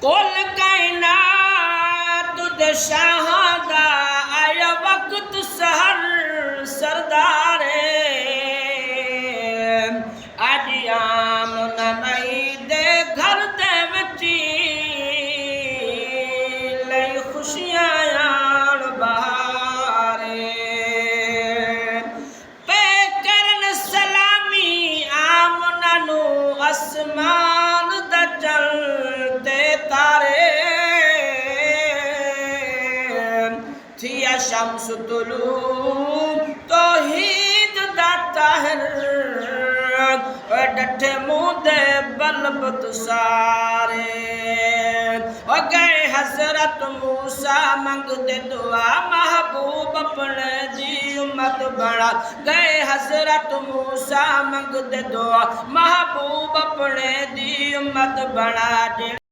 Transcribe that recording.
कुल कायनात दे शाहदा आया वक्त सहर सरदारे आदियाम नई दे घर दे विची लई खुशियां आण बहारे पे करन सलामी आमना नू आसमान दा चलते तारे थिया शम्स तुलू तौहीद दा ताहिर डठे मुँह दे बलबत सारे गए हजरत मूसा मंगदे दुआ महबूब अपने दी उम्मत बना गए हजरत मूसा मंगदे दुआ महबूब अपने दी उम्मत बना।